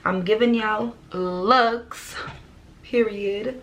I'm giving y'all looks, period.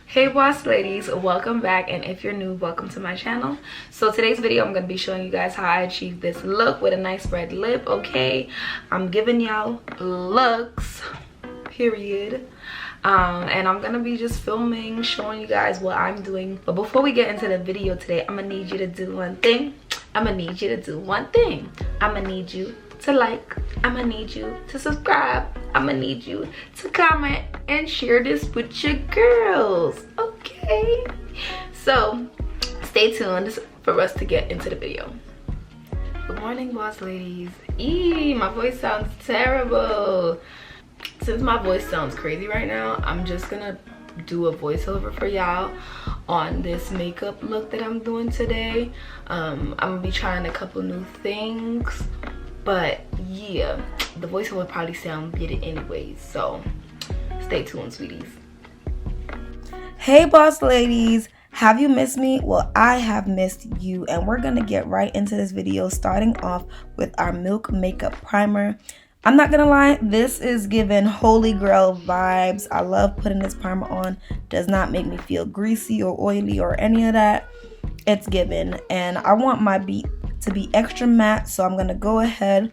Hey boss ladies, welcome back, and if you're new, welcome to my channel. So today's video I'm going to be showing you guys how I achieved this look with a nice red lip. Okay, I'm giving y'all looks, period. And I'm gonna be just filming, showing you guys what I'm doing. But before we get into the video today, I'm gonna need you to do one thing. I'm gonna need you to like, I'm gonna need you to subscribe, I'm gonna need you to comment and share this with your girls. Okay, so stay tuned for us to get into the video. Good morning, boss ladies. My voice sounds terrible. Since my voice sounds crazy right now, I'm just gonna do a voiceover for y'all on this makeup look that I'm doing today. I'm gonna be trying a couple new things, but yeah, the voiceover will probably sound good anyways, so stay tuned, sweeties. Hey boss ladies, have you missed me? Well, I have missed you, and we're gonna get right into this video, starting off with our Milk Makeup Primer. I'm not gonna lie, this is giving holy grail vibes. I love putting this primer on. Does not make me feel greasy or oily or any of that. It's given, and I want my beat to be extra matte, so I'm gonna go ahead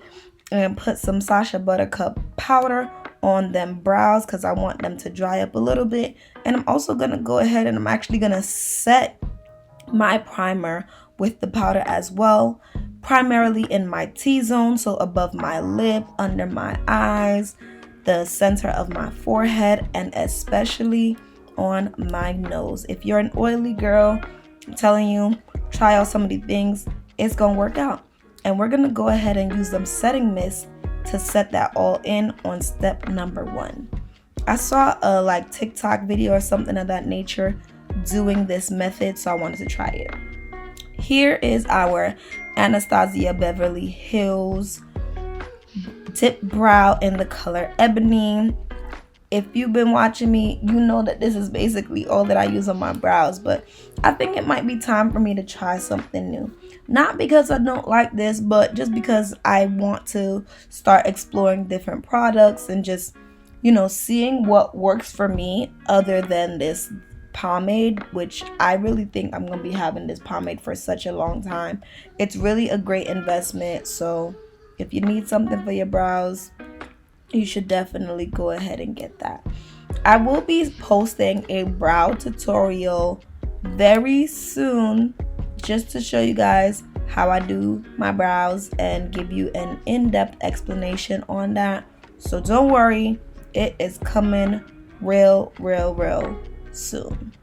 and put some Sacha Buttercup powder on them brows because I want them to dry up a little bit. And I'm also gonna go ahead and I'm actually gonna set my primer with the powder as well, primarily in my T-zone, so above my lip, under my eyes, the center of my forehead, and especially on my nose. If you're an oily girl, I'm telling you, try out some of these things. It's gonna work out. And we're gonna go ahead and use some setting mist to set that all in on step number 1. I saw a TikTok video or something of that nature doing this method, so I wanted to try it. Here is our Anastasia Beverly Hills Dip Brow in the color Ebony. If you've been watching me, you know that this is basically all that I use on my brows, but I think it might be time for me to try something new. Not because I don't like this, but just because I want to start exploring different products and just, you know, seeing what works for me other than this pomade, which I really think I'm gonna be having this pomade for such a long time. It's really a great investment, so if you need something for your brows, you should definitely go ahead and get that. I will be posting a brow tutorial very soon just to show you guys how I do my brows and give you an in-depth explanation on that, so don't worry, it is coming real soon.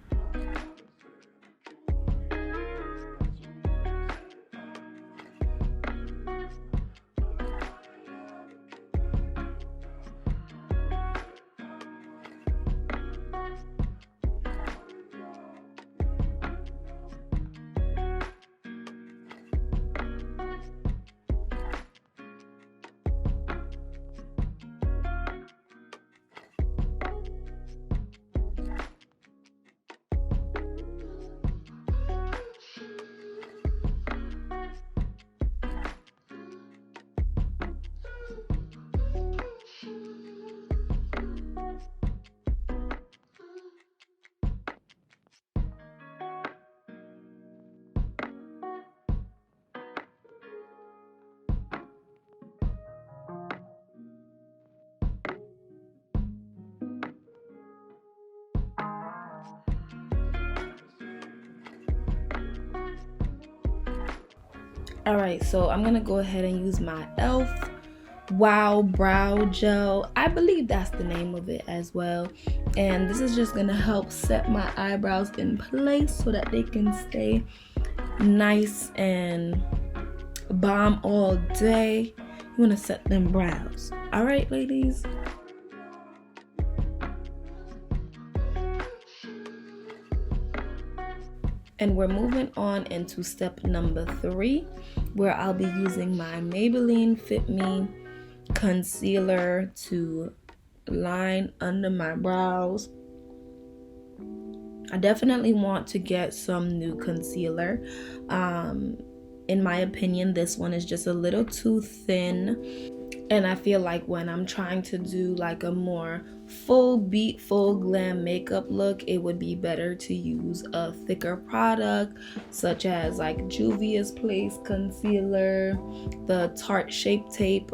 Alright, so I'm gonna go ahead and use my e.l.f. Wow Brow Gel. I believe that's the name of it as well. And this is just gonna help set my eyebrows in place so that they can stay nice and bomb all day. You wanna set them brows. Alright, ladies? And we're moving on into step number 3, where I'll be using my Maybelline Fit Me concealer to line under my brows. I definitely want to get some new concealer. In my opinion, this one is just a little too thin, and I feel like when I'm trying to do like a more full glam makeup look, it would be better to use a thicker product such as like Juvia's Place concealer, the Tarte Shape Tape.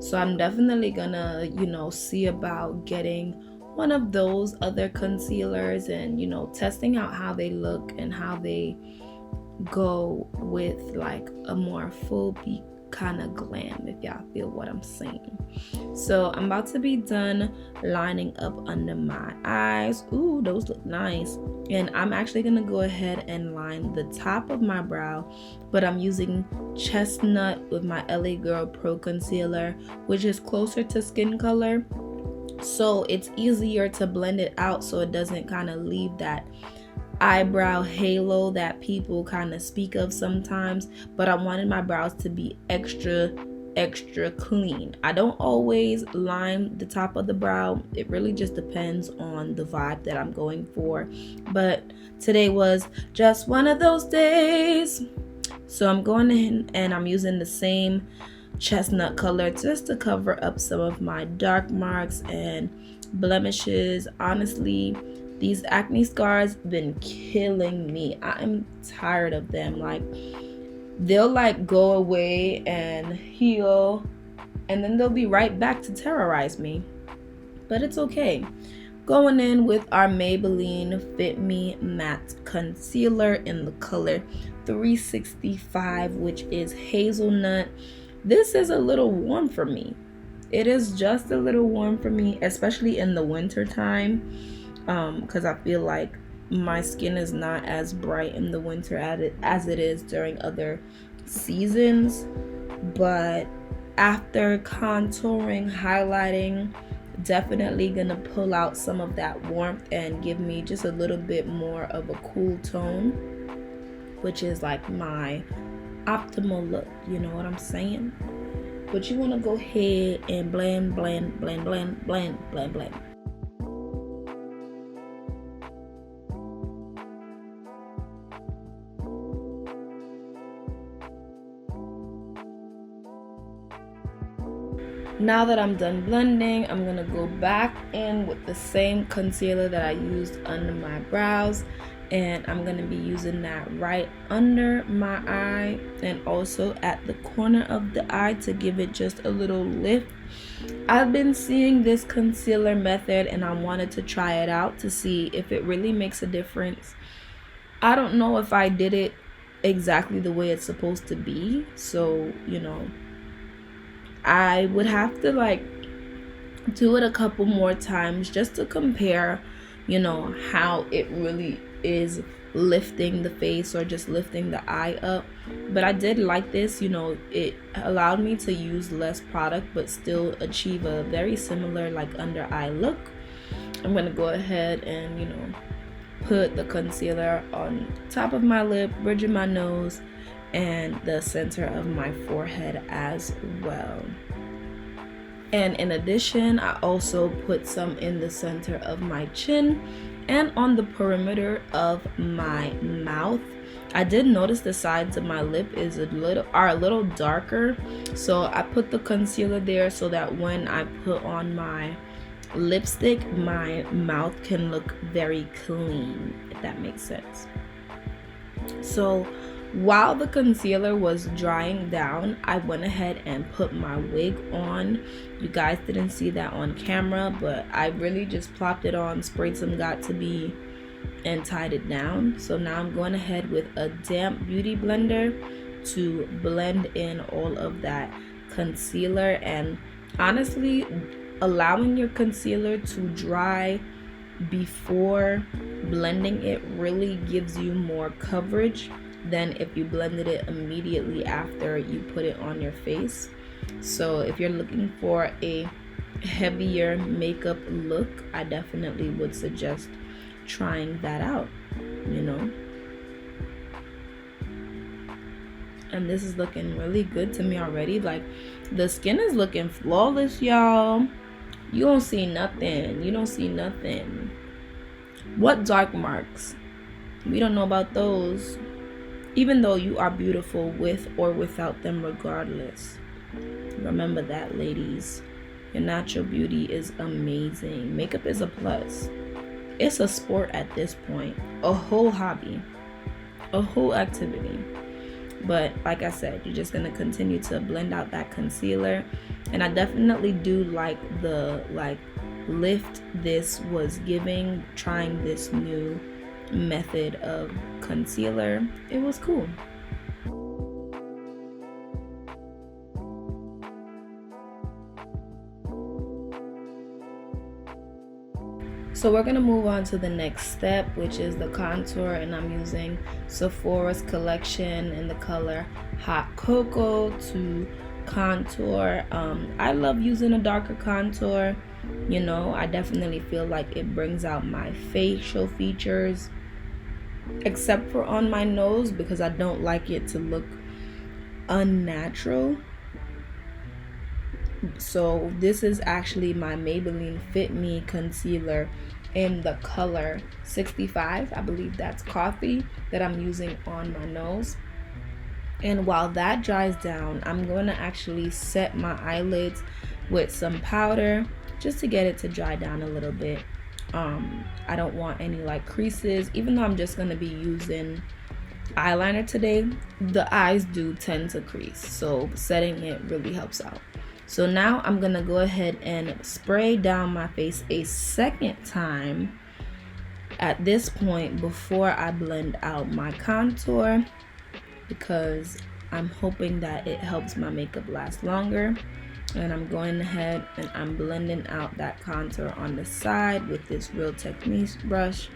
So I'm definitely gonna, see about getting one of those other concealers and, testing out how they look and how they go with like a more full beat kind of glam, if y'all feel what I'm saying. So I'm about to be done lining up under my eyes. Ooh, those look nice. And I'm actually gonna go ahead and line the top of my brow, but I'm using Chestnut with my LA Girl Pro Concealer, which is closer to skin color, so it's easier to blend it out so it doesn't kind of leave that eyebrow halo that people kind of speak of sometimes. But I wanted my brows to be extra clean. I don't always line the top of the brow. It really just depends on the vibe that I'm going for, but today was just one of those days. So I'm going in and I'm using the same chestnut color just to cover up some of my dark marks and blemishes. Honestly, these acne scars been killing me. I am tired of them. Like, they'll like go away and heal, and then they'll be right back to terrorize me. But it's okay. Going in with our Maybelline Fit Me Matte Concealer in the color 365, which is hazelnut. This is a little warm for me. It is just a little warm for me, especially in the winter time. Because I feel like my skin is not as bright in the winter as it is during other seasons. But after contouring, highlighting, definitely gonna pull out some of that warmth and give me just a little bit more of a cool tone, which is like my optimal look, you know what I'm saying? But you want to go ahead and blend. Now that I'm done blending, I'm gonna go back in with the same concealer that I used under my brows, and I'm gonna be using that right under my eye and also at the corner of the eye to give it just a little lift. I've been seeing this concealer method and I wanted to try it out to see if it really makes a difference. I don't know if I did it exactly the way it's supposed to be, so I would have to like do it a couple more times just to compare, how it really is lifting the face or just lifting the eye up. But I did like this. It allowed me to use less product but still achieve a very similar like under eye look. I'm gonna go ahead and put the concealer on top of my lip, bridge of my nose, and the center of my forehead as well. And in addition, I also put some in the center of my chin and on the perimeter of my mouth. I did notice the sides of my lip are a little darker, so I put the concealer there so that when I put on my lipstick, my mouth can look very clean, if that makes sense. So while the concealer was drying down, I went ahead and put my wig on. You guys didn't see that on camera, but I really just plopped it on, sprayed some Got2b, and tied it down. So now I'm going ahead with a damp beauty blender to blend in all of that concealer. And honestly, allowing your concealer to dry before blending it really gives you more coverage than if you blended it immediately after you put it on your face. So if you're looking for a heavier makeup look, I definitely would suggest trying that out. and this is looking really good to me already. Like, the skin is looking flawless, y'all. You don't see nothing. You don't see nothing. What dark marks? We don't know about those. Even though you are beautiful with or without them regardless. Remember that, ladies. Your natural beauty is amazing. Makeup is a plus. It's a sport at this point. A whole hobby. A whole activity. But like I said, you're just going to continue to blend out that concealer. And I definitely do like the lift this was giving, trying this new method of concealer. It was cool. So we're gonna move on to the next step, which is the contour, and I'm using Sephora's collection in the color Hot Cocoa to contour. I love using a darker contour. You know, I definitely feel like it brings out my facial features, except for on my nose, because I don't like it to look unnatural. So this is actually my Maybelline Fit Me concealer in the color 65. I believe that's coffee, that I'm using on my nose. And while that dries down, I'm going to actually set my eyelids with some powder just to get it to dry down a little bit. I don't want any like creases. Even though I'm just going to be using eyeliner today, the eyes do tend to crease, so setting it really helps out. So now I'm gonna go ahead and spray down my face a second time at this point before I blend out my contour, because I'm hoping that it helps my makeup last longer. And I'm going ahead and I'm blending out that contour on the side with this Real Techniques brush.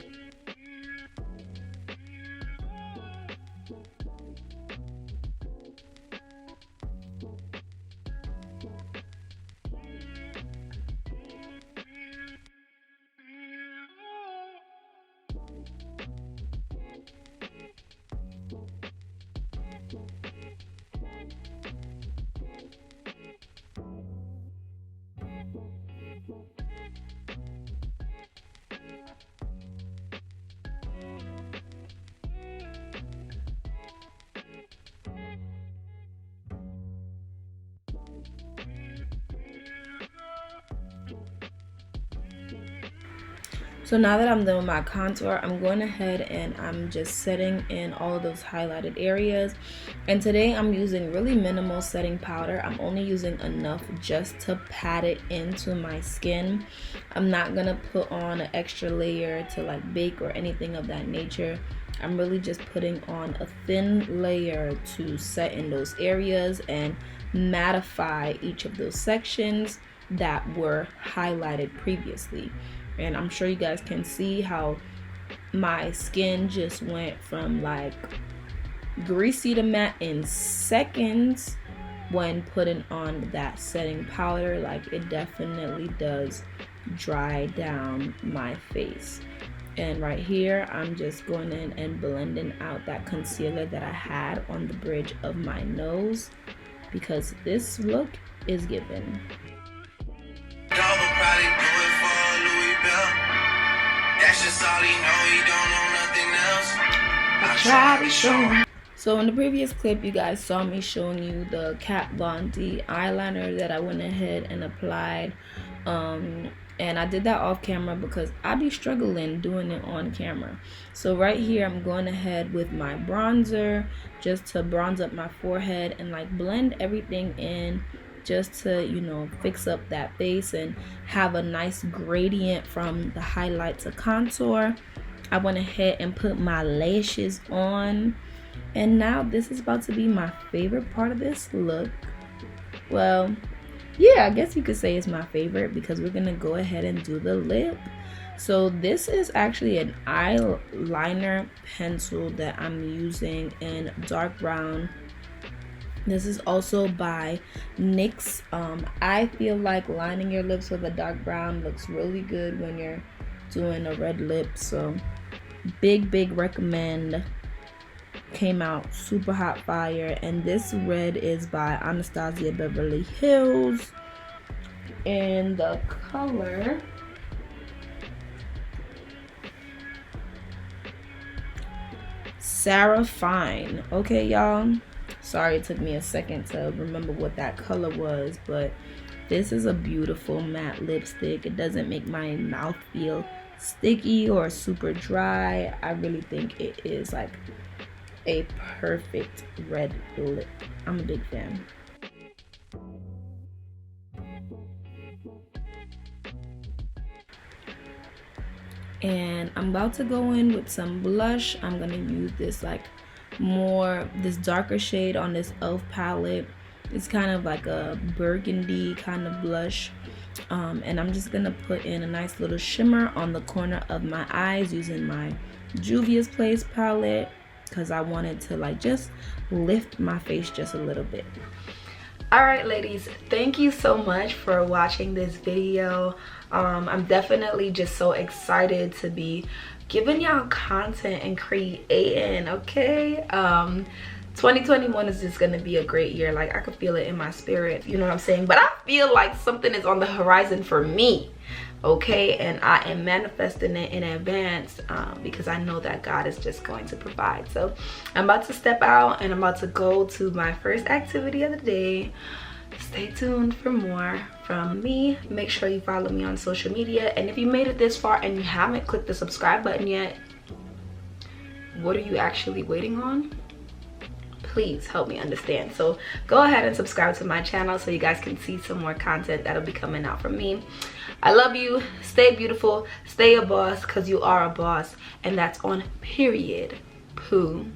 So now that I'm done with my contour, I'm going ahead and I'm just setting in all of those highlighted areas. And today I'm using really minimal setting powder. I'm only using enough just to pat it into my skin. I'm not gonna put on an extra layer to like bake or anything of that nature. I'm really just putting on a thin layer to set in those areas and mattify each of those sections that were highlighted previously. And I'm sure you guys can see how my skin just went from like greasy to matte in seconds when putting on that setting powder. Like, it definitely does dry down my face. And right here, I'm just going in and blending out that concealer that I had on the bridge of my nose, because this look is given. So in the previous clip, you guys saw me showing you the Kat Von D eyeliner that I went ahead and applied. And I did that off camera because I be struggling doing it on camera. So right here, I'm going ahead with my bronzer just to bronze up my forehead and like blend everything in, just to, you know, fix up that face and have a nice gradient from the highlight to contour. I went ahead and put my lashes on, and now this is about to be my favorite part of this look. Well, yeah, I guess you could say it's my favorite, because we're gonna go ahead and do the lip. So this is actually an eyeliner pencil that I'm using in dark brown. This is also by NYX. I feel like lining your lips with a dark brown looks really good when you're doing a red lip, so big recommend came out super hot fire. And this red is by Anastasia Beverly Hills, and the color Sarah Fine. Okay, y'all, sorry it took me a second to remember what that color was, but this is a beautiful matte lipstick. It doesn't make my mouth feel sticky or super dry. I really think it is like a perfect red lip. I'm a big fan. And I'm about to go in with some blush. I'm gonna use this like this darker shade on this e.l.f. palette. It's kind of like a burgundy kind of blush. And I'm just gonna put in a nice little shimmer on the corner of my eyes using my Juvia's Place palette, because I wanted to like just lift my face just a little bit. Alright ladies, thank you so much for watching this video. I'm definitely just so excited to be giving y'all content and creating, okay? 2021 is just gonna be a great year. Like, I could feel it in my spirit, you know what I'm saying? But I feel like something is on the horizon for me, okay? And I am manifesting it in advance because I know that God is just going to provide. So I'm about to step out and I'm about to go to my first activity of the day. Stay tuned for more from me. Make sure you follow me on social media, and if you made it this far and you haven't clicked the subscribe button yet, what are you actually waiting on? Please help me understand. So go ahead and subscribe to my channel so you guys can see some more content that'll be coming out from me. I love you. Stay beautiful, stay a boss, because you are a boss, and that's on period. Pooh.